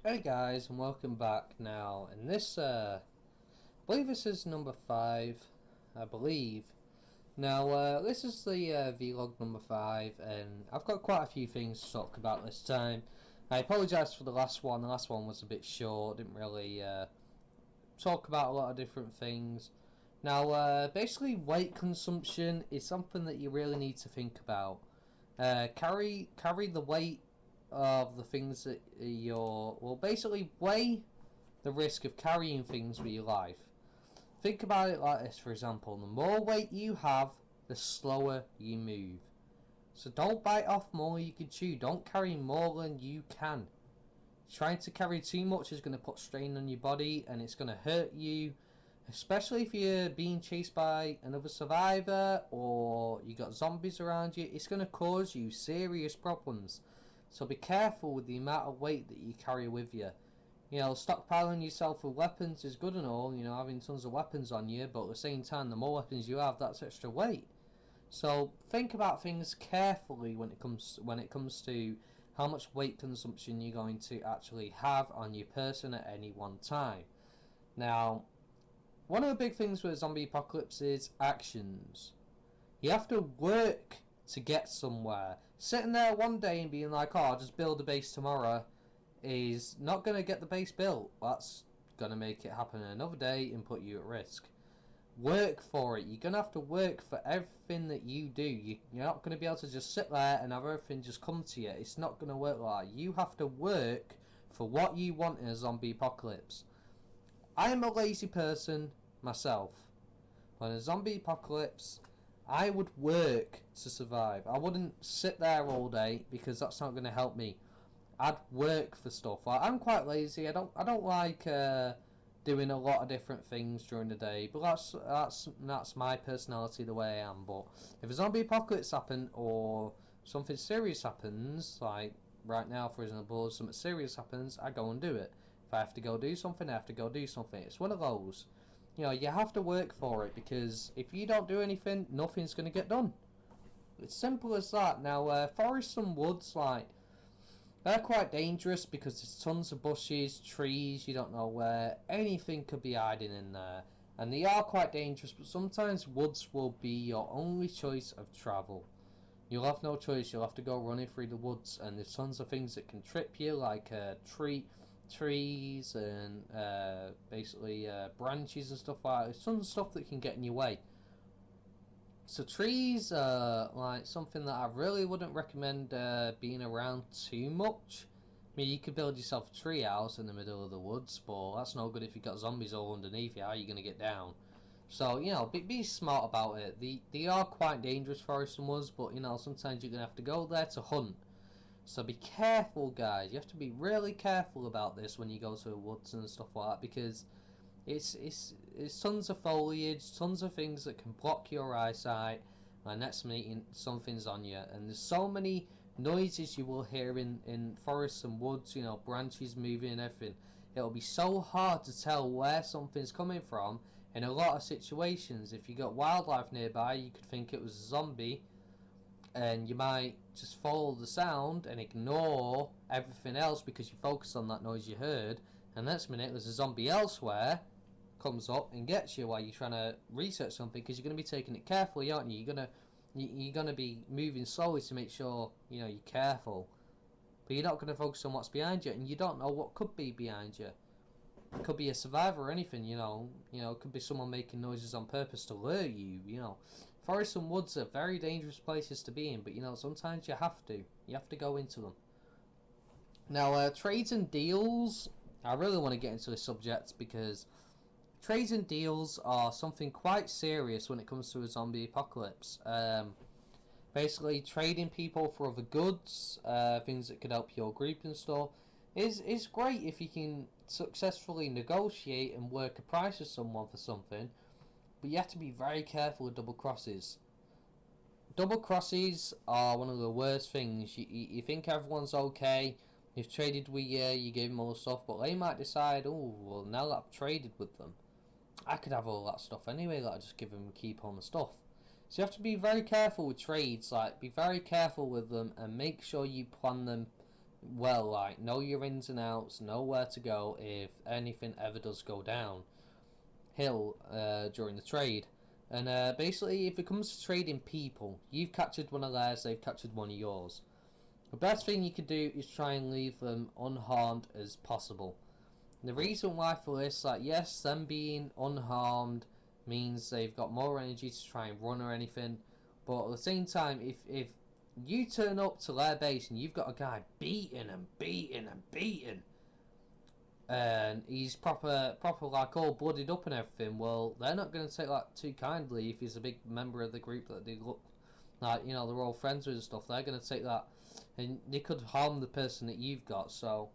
Hey guys, and welcome back. Now, in this, I believe this is number 5, I believe. Now, this is the vlog number 5, and I've got quite a few things to talk about this time. I apologise for the last one. The last one was a bit short, didn't really talk about a lot of different things. Now, basically, weight consumption is something that you really need to think about. Carry the weight of the things that basically weigh the risk of carrying things with your life. Think about it like this, for example: the more weight you have, the slower you move. So don't bite off more you can chew. Don't carry more than you can. Trying to carry too much is going to put strain on your body, and it's going to hurt you, especially if you're being chased by another survivor or you got zombies around you. It's going to cause you serious problems. So be careful with the amount of weight that you carry with you. Stockpiling yourself with weapons is good and all, having tons of weapons on you, but at the same time, the more weapons you have, that's extra weight. So think about things carefully when it comes to how much weight consumption you're going to actually have on your person at any one time. Now, one of the big things with zombie apocalypse is actions. You have to work to get somewhere. Sitting there one day and being like, oh, I'll just build a base tomorrow, is not going to get the base built. That's going to make it happen another day and put you at risk. Work for it. You're going to have to work for everything that you do. You're not going to be able to just sit there and have everything just come to you. It's not going to work like that. You have to work for what you want in a zombie apocalypse. I am a lazy person myself. When a zombie apocalypse, I would work to survive. I wouldn't sit there all day because that's not going to help me. I'd work for stuff. I'm quite lazy. I don't like doing a lot of different things during the day. But that's my personality, the way I am. But if a zombie apocalypse happens or something serious happens, like right now, for example, something serious happens, I go and do it. If I have to go do something, I have to go do something. It's one of those. You have to work for it, because if you don't do anything, nothing's going to get done. It's simple as that. Now, forests and woods, they're quite dangerous because there's tons of bushes, trees, you don't know where. Anything could be hiding in there. And they are quite dangerous, but sometimes woods will be your only choice of travel. You'll have no choice. You'll have to go running through the woods, and there's tons of things that can trip you, like trees and basically branches and stuff like that. There's tons of stuff that can get in your way. So trees are like something that I really wouldn't recommend being around too much. I mean, you could build yourself a tree house in the middle of the woods, but that's no good if you've got zombies all underneath you. How are you going to get down? So, be smart about it. They are quite dangerous, forests and woods, but, sometimes you're going to have to go there to hunt. So be careful, guys. You have to be really careful about this when you go to the woods and stuff like that, because it's tons of foliage, tons of things that can block your eyesight, and next minute something's on you. And there's so many noises you will hear in forests and woods, branches moving and everything. It'll be so hard to tell where something's coming from in a lot of situations. If you got wildlife nearby, you could think it was a zombie, and you might just follow the sound and ignore everything else because you focus on that noise you heard, and next minute there's a zombie elsewhere comes up and gets you while you're trying to research something, because you're going to be taking it carefully, aren't you? You're going to be moving slowly to make sure you're careful, but you're not going to focus on what's behind you, and you don't know what could be behind you. It could be a survivor or anything, it could be someone making noises on purpose to lure you. Forests and woods are very dangerous places to be in, but sometimes you have to go into them. Now, trades and deals, I really want to get into this subject because trades and deals are something quite serious when it comes to a zombie apocalypse. Basically, trading people for other goods, things that could help your group and stuff, is great if you can successfully negotiate and work a price with someone for something, but you have to be very careful with double crosses. Double crosses are one of the worst things. You think everyone's okay, you've traded with you gave them all the stuff, but they might decide, oh, well, now that I've traded with them, I could have all that stuff anyway, I just give them and keep on the stuff. So you have to be very careful with trades, be very careful with them and make sure you plan them well, like, know your ins and outs, know where to go if anything ever does go down hill during the trade. And basically, if it comes to trading people, you've captured one of theirs, they've captured one of yours. The best thing you could do is try and leave them unharmed as possible. And the reason why for this, like, yes, them being unharmed means they've got more energy to try and run or anything, but at the same time, if you turn up to their base and you've got a guy beating and beating and beating, and he's proper like all blooded up and everything, well, they're not going to take that too kindly if he's a big member of the group that they look like, you know, they're all friends with and stuff. They're going to take that and they could harm the person that you've got. So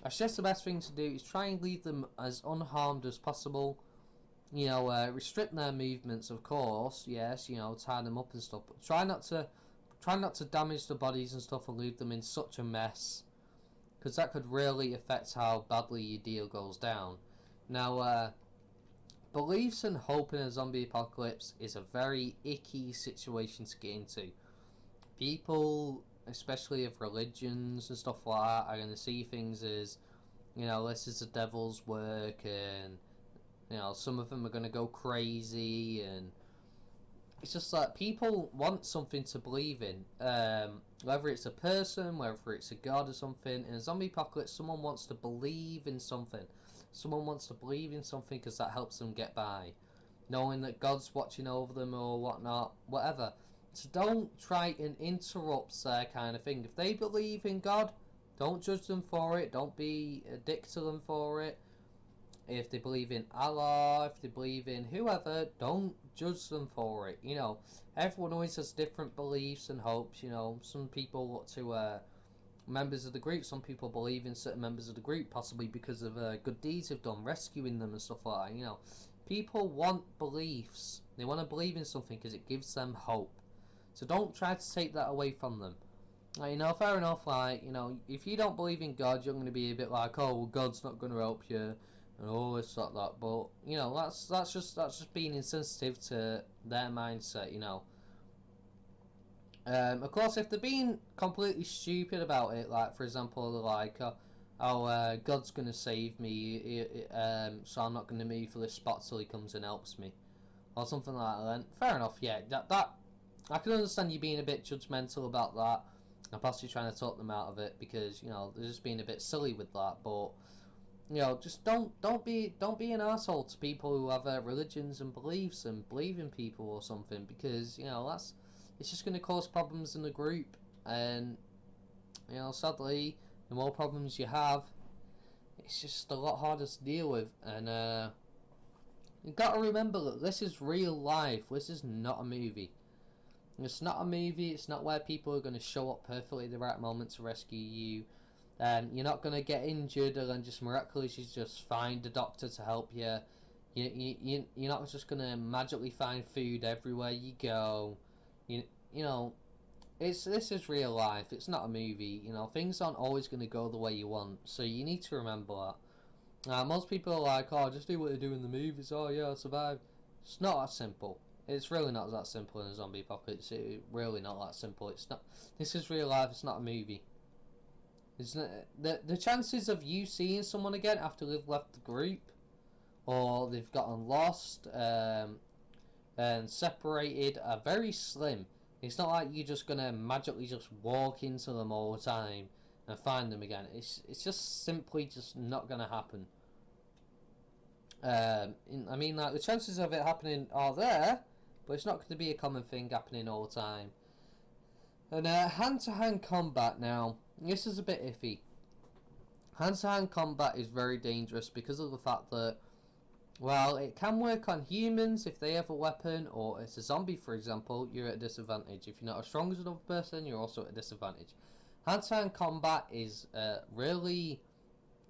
I suggest the best thing to do is try and leave them as unharmed as possible. You know, restrict their movements, of course, yes, you know, tie them up and stuff, but try not to damage the bodies and stuff and leave them in such a mess, because that could really affect how badly your deal goes down. Now, beliefs and hope in a zombie apocalypse is a very icky situation to get into. People, especially of religions and stuff like that, are going to see things as, you know, this is the devil's work, and, you know, some of them are going to go crazy, and it's just like people want something to believe in, whether it's a person, whether it's a god or something. In a zombie apocalypse, someone wants to believe in something. Someone wants to believe in something because that helps them get by, knowing that God's watching over them or whatnot, whatever. So don't try and interrupt their kind of thing. If they believe in God, don't judge them for it. Don't be a dick to them for it. If they believe in Allah, if they believe in whoever, don't judge them for it. You know, everyone always has different beliefs and hopes. You know, some people look to members of the group. Some people believe in certain members of the group, possibly because of good deeds they've done, rescuing them and stuff like that. You know, people want beliefs. They want to believe in something because it gives them hope. So don't try to take that away from them. Like, you know, fair enough. Like, you know, if you don't believe in God, you're going to be a bit like, oh, well, God's not going to help you, and all this like that. But you know, that's just being insensitive to their mindset. You know. Of course, if they're being completely stupid about it, like for example, they're like, God's gonna save me, so I'm not gonna move for this spot till He comes and helps me, or something like that. Then fair enough, yeah. That I can understand you being a bit judgmental about that, and possibly trying to talk them out of it because you know they're just being a bit silly with that. But you know, just don't be an asshole to people who have religions and beliefs and believe in people or something, because you know it's just going to cause problems in the group, and you know, sadly, the more problems you have, it's just a lot harder to deal with. And you've got to remember that this is real life. This is not a movie. It's not a movie. It's not where people are going to show up perfectly at the right moment to rescue you. You're not going to get injured and then just miraculously just find a doctor to help you. You're not just going to magically find food everywhere you go. You know, this is real life. It's not a movie. You know, things aren't always going to go the way you want. So you need to remember that. Most people are like, oh, just do what they do in the movies. Oh, yeah, I'll survive. It's not that simple. It's really not that simple in a zombie apocalypse. It's really not that simple. It's not. This is real life. It's not a movie. The chances of you seeing someone again after they've left the group, or they've gotten lost and separated, are very slim. It's not like you're just gonna magically just walk into them all the time and find them again. It's just simply just not gonna happen. I mean, like, the chances of it happening are there, but it's not going to be a common thing happening all the time. And hand-to-hand combat now, this is a bit iffy. Hand-to-hand combat is very dangerous because of the fact that, well, it can work on humans if they have a weapon, or it's a zombie, for example, you're at a disadvantage. If you're not as strong as another person, you're also at a disadvantage. Hand-to-hand combat is a really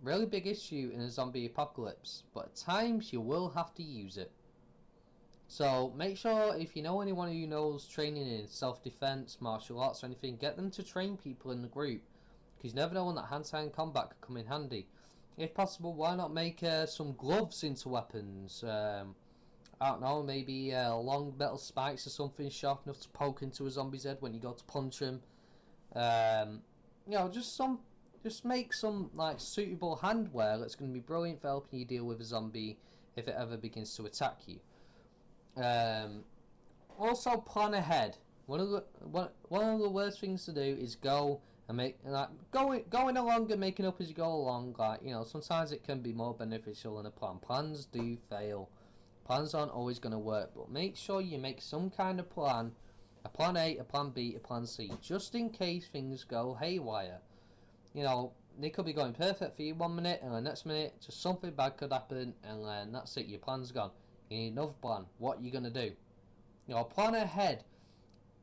big issue in a zombie apocalypse, but at times you will have to use it. So make sure, if you know anyone who knows training in self-defense, martial arts or anything, get them to train people in the group, because you never know when that hand-to-hand combat could come in handy. If possible, why not make some gloves into weapons? I don't know, maybe long metal spikes or something sharp enough to poke into a zombie's head when you go to punch him. You know, just just make some like suitable handwear that's going to be brilliant for helping you deal with a zombie if it ever begins to attack you. Also, plan ahead. One of the worst things to do is go and make like going along and making up as you go along. Like, you know, sometimes it can be more beneficial than a plan. Plans do fail. Plans aren't always going to work, but make sure you make some kind of plan. A plan A, a plan B, a plan C, just in case things go haywire. You know, they could be going perfect for you 1 minute, and the next minute, just something bad could happen, and then that's it, your plan's gone. You need another plan. What are you going to do? You know, plan ahead.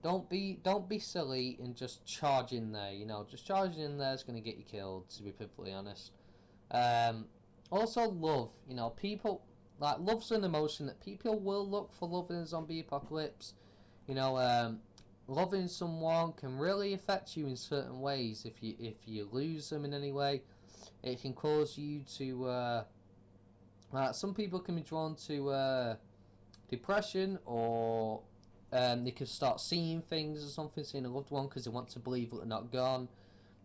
Don't be silly and just charge in there. You know, just charging in there is going to get you killed, to be perfectly honest. Also, love. You know, people like love's an emotion that people will look for love in a zombie apocalypse. You know, loving someone can really affect you in certain ways. If you lose them in any way, it can cause you to. Some people can be drawn to depression, or they can start seeing things or something, seeing a loved one because they want to believe that they're not gone.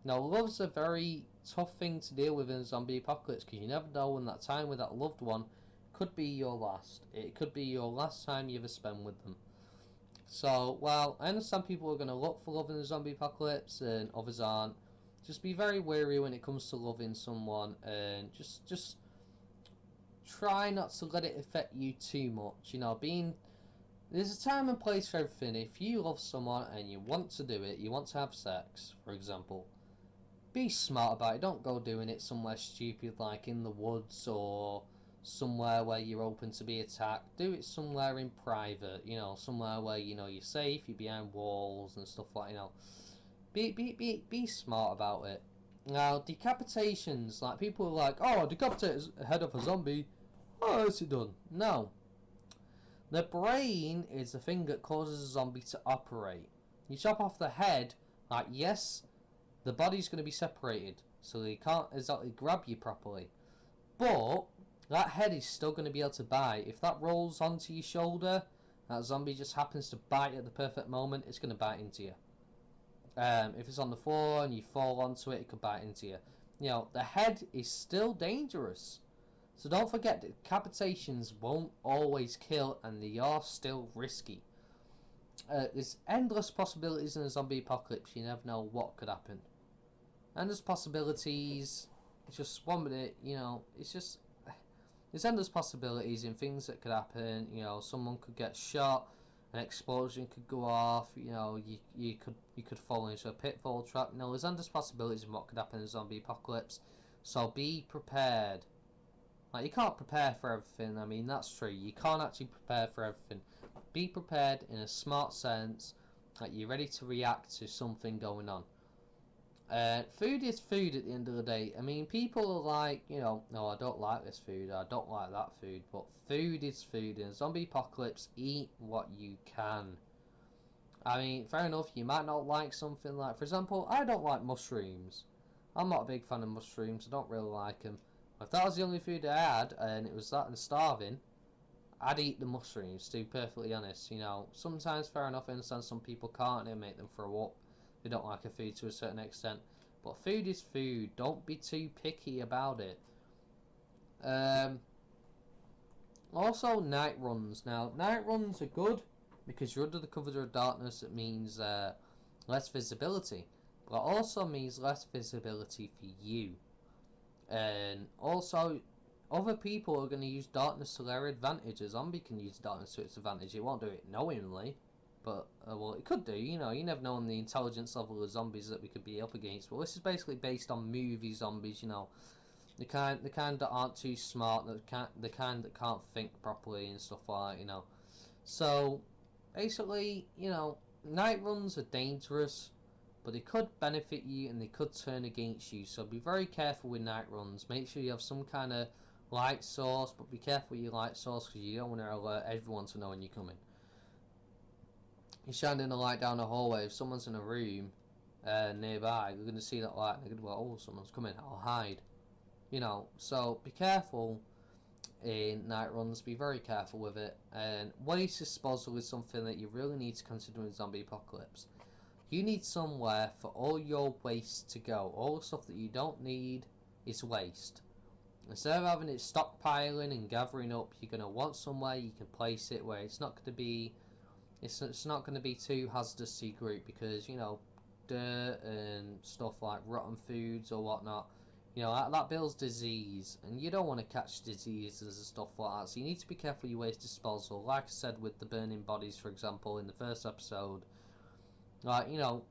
Now, love's a very tough thing to deal with in a zombie apocalypse because you never know when that time with that loved one could be your last. It could be your last time you ever spend with them. So, while I understand people are going to look for love in the zombie apocalypse and others aren't, just be very wary when it comes to loving someone, and just try not to let it affect you too much. You know, there's a time and place for everything. If you love someone and you want to do it, you want to have sex, for example, be smart about it. Don't go doing it somewhere stupid like in the woods or somewhere where you're open to be attacked. Do it somewhere in private, you know, somewhere where you know you're safe, you're behind walls and stuff like, you know. Be smart about it. Now, decapitations, like people are like, oh, decapitate the head of a zombie. Oh, is it done? No. The brain is the thing that causes a zombie to operate. You chop off the head, like, yes, the body's going to be separated, so they can't exactly grab you properly. But that head is still going to be able to bite. If that rolls onto your shoulder, that zombie just happens to bite at the perfect moment, it's going to bite into you. If it's on the floor and you fall onto it, it could bite into you. You know, the head is still dangerous. So don't forget that decapitations won't always kill, and they are still risky. There's endless possibilities in a zombie apocalypse. You never know what could happen. Endless possibilities. It's just 1 minute, you know, it's just... There's endless possibilities in things that could happen. You know, someone could get shot, an explosion could go off, you know, you could fall into a pitfall trap. You know, there's endless possibilities in what could happen in a zombie apocalypse. So be prepared. Like, you can't prepare for everything. I mean, that's true. You can't actually prepare for everything. Be prepared in a smart sense that you're ready to react to something going on. Food is food at the end of the day. I mean, people are like, you know, no, I don't like this food, I don't like that food, but food is food. In a zombie apocalypse, eat what you can. I mean, fair enough, you might not like something like, for example, I don't like mushrooms. I'm not a big fan of mushrooms, I don't really like them. If that was the only food I had, and it was that and starving, I'd eat the mushrooms, to be perfectly honest. You know, sometimes, fair enough, I understand some people can't, and make them throw up. They don't like a food to a certain extent. But food is food. Don't be too picky about it. Also, night runs. Now, night runs are good because you're under the cover of darkness. It means less visibility. But it also means less visibility for you. And also, other people are going to use darkness to their advantage. A zombie can use darkness to its advantage. It won't do it knowingly. But, well, it could do, you know, you never know on the intelligence level of zombies that we could be up against. Well, this is basically based on movie zombies, you know. The kind that aren't too smart, the kind that can't think properly and stuff like that, you know. So, basically, you know, night runs are dangerous, but they could benefit you and they could turn against you. So be very careful with night runs. Make sure you have some kind of light source, but be careful with your light source because you don't want to alert everyone to know when you're coming. You're shining a light down the hallway. If someone's in a room nearby, you're going to see that light and they're going to go, oh, someone's coming, I'll hide. You know, so be careful in night runs. Be very careful with it. And waste disposal is something that you really need to consider in zombie apocalypse. You need somewhere for all your waste to go. All the stuff that you don't need is waste. Instead of having it stockpiling and gathering up, you're going to want somewhere you can place it where it's not going to be it's not going to be too hazardous to your group, because you know, dirt and stuff like rotten foods or whatnot, you know, that builds disease, and you don't want to catch diseases and stuff like that. So you need to be careful with your waste disposal. Like I said with the burning bodies, for example, in the first episode, like, you know,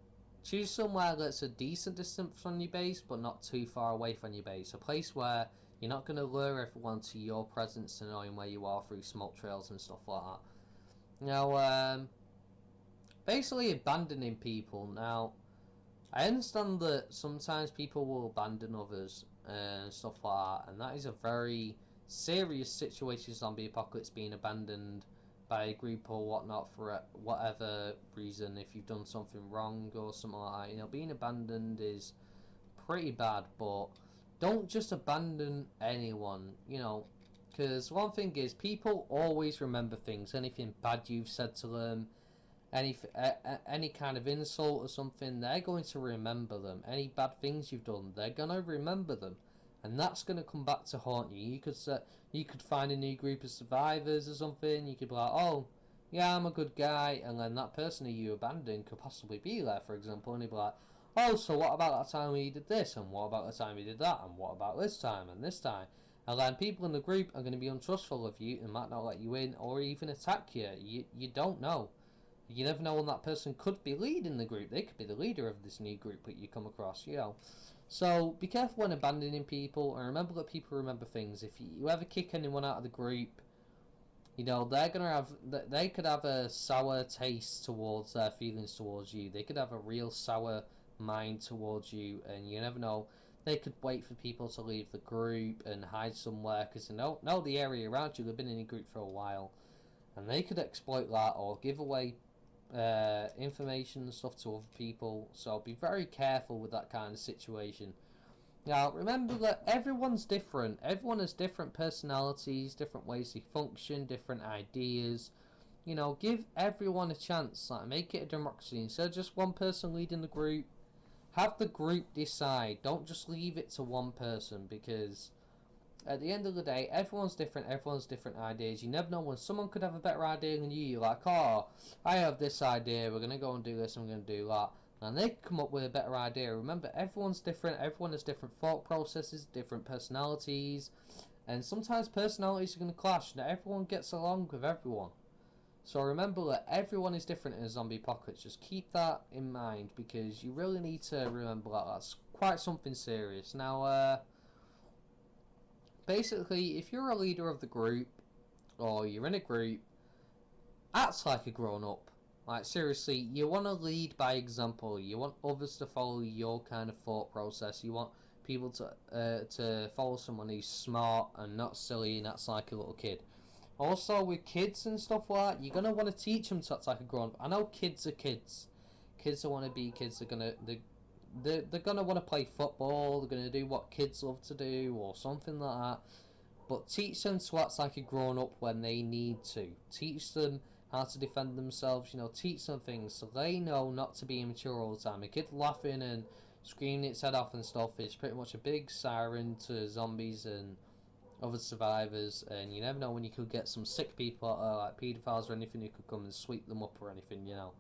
choose somewhere that's a decent distance from your base but not too far away from your base. A place where you're not going to lure everyone to your presence and knowing where you are through smoke trails and stuff like that. Now, basically abandoning people. Now, I understand that sometimes people will abandon others and stuff like that, and that is a very serious situation, zombie apocalypse, being abandoned by a group or whatnot for whatever reason. If you've done something wrong or something like that, you know, being abandoned is pretty bad. But don't just abandon anyone, you know, because one thing is, people always remember things. Anything bad you've said to them, any kind of insult or something, they're going to remember them. Any bad things you've done, they're gonna remember them, and that's gonna come back to haunt you. You could find a new group of survivors or something. You could be like, oh, yeah, I'm a good guy, and then that person who you abandoned could possibly be there, for example, and he'd be like, oh, so what about that time we did this, and what about the time we did that, and what about this time and this time? And then people in the group are going to be untrustful of you and might not let you in or even attack you. You don't know. You never know when that person could be leading the group. They could be the leader of this new group that you come across, you know. So be careful when abandoning people, and remember that people remember things. If you ever kick anyone out of the group, you know, they could have a sour taste towards their feelings towards you. They could have a real sour mind towards you, and you never know. They could wait for people to leave the group and hide somewhere because they know the area around you. They've been in a group for a while, and they could exploit that or give away information and stuff to other people. So be very careful with that kind of situation. Now, remember that everyone's different. Everyone has different personalities, different ways they function, different ideas. You know, give everyone a chance. Like, make it a democracy. Instead of just one person leading the group, have the group decide. Don't just leave it to one person, because at the end of the day, everyone's different ideas. You never know when someone could have a better idea than you. You're like, oh, I have this idea, we're going to go and do this and we're going to do that. And they come up with a better idea. Remember, everyone's different, everyone has different thought processes, different personalities, and sometimes personalities are going to clash. Not everyone gets along with everyone. So remember that everyone is different in a zombie apocalypse. Just keep that in mind, because you really need to remember that. That's quite something serious. Now, basically, if you're a leader of the group, or you're in a group, act like a grown-up. Like, seriously, you want to lead by example. You want others to follow your kind of thought process. You want people to follow someone who's smart and not silly and acts like a little kid. Also, with kids and stuff like that, you're going to want to teach them to act like a grown-up. I know kids are kids. Kids that want to be kids are going to... They're going to want to play football. They're going to do what kids love to do or something like that. But teach them to act like a grown-up when they need to. Teach them how to defend themselves, you know, teach them things so they know not to be immature all the time. A kid laughing and screaming its head off and stuff is pretty much a big siren to zombies and other survivors, and you never know when you could get some sick people, like paedophiles or anything, who could come and sweep them up or anything, you know.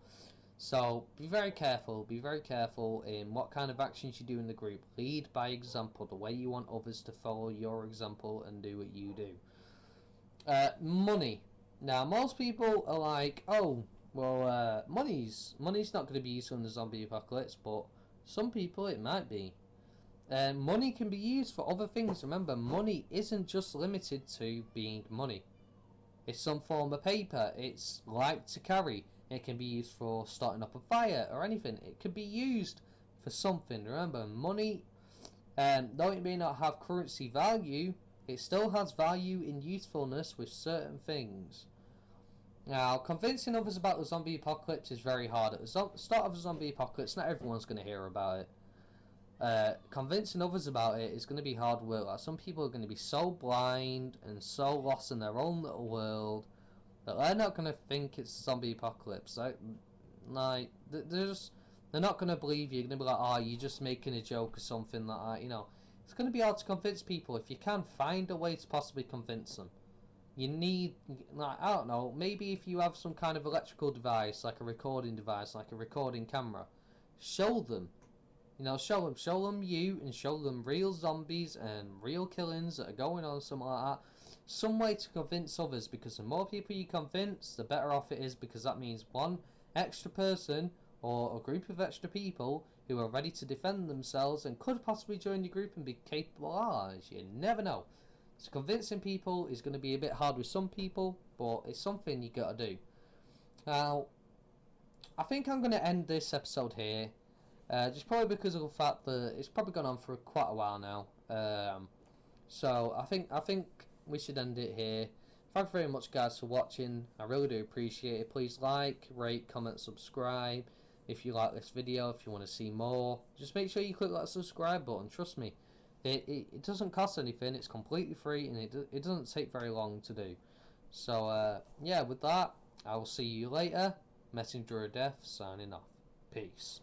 So be very careful in what kind of actions you do in the group. Lead by example, the way you want others to follow your example and do what you do. Money. Now, most people are like, oh, well, money's not going to be useful in the zombie apocalypse, but some people it might be. Money can be used for other things. Remember, money isn't just limited to being money. It's some form of paper. It's light to carry. It can be used for starting up a fire or anything. It could be used for something. Remember, money, though it may not have currency value, it still has value in usefulness with certain things. Now, convincing others about the zombie apocalypse is very hard. At the start of a zombie apocalypse, not everyone's going to hear about it. Convincing others about it is going to be hard work. Like, some people are going to be so blind and so lost in their own little world that they're not going to think it's a zombie apocalypse. They're just They're not going to believe you. They're going to be like, oh, you're just making a joke or something like that, you know. It's going to be hard to convince people. If you can, find a way to possibly convince them. You need, like, I don't know, maybe if you have some kind of electrical device, like a recording device, like a recording camera, show them. You know, show them you, and show them real zombies and real killings that are going on, something like that. Some way to convince others, because the more people you convince, the better off it is, because that means one extra person or a group of extra people who are ready to defend themselves and could possibly join your group and be capable allies. You never know. So convincing people is going to be a bit hard with some people, but it's something you got to do. Now, I think I'm going to end this episode here. Just probably because of the fact that it's probably gone on for quite a while now. So I think we should end it here. Thank you very much, guys, for watching. I really do appreciate it. Please like, rate, comment, subscribe if you like this video. If you want to see more, just make sure you click that subscribe button. Trust me, it doesn't cost anything. It's completely free, and it doesn't take very long to do. So yeah, with that, I will see you later. Messenger of Death signing off. Peace.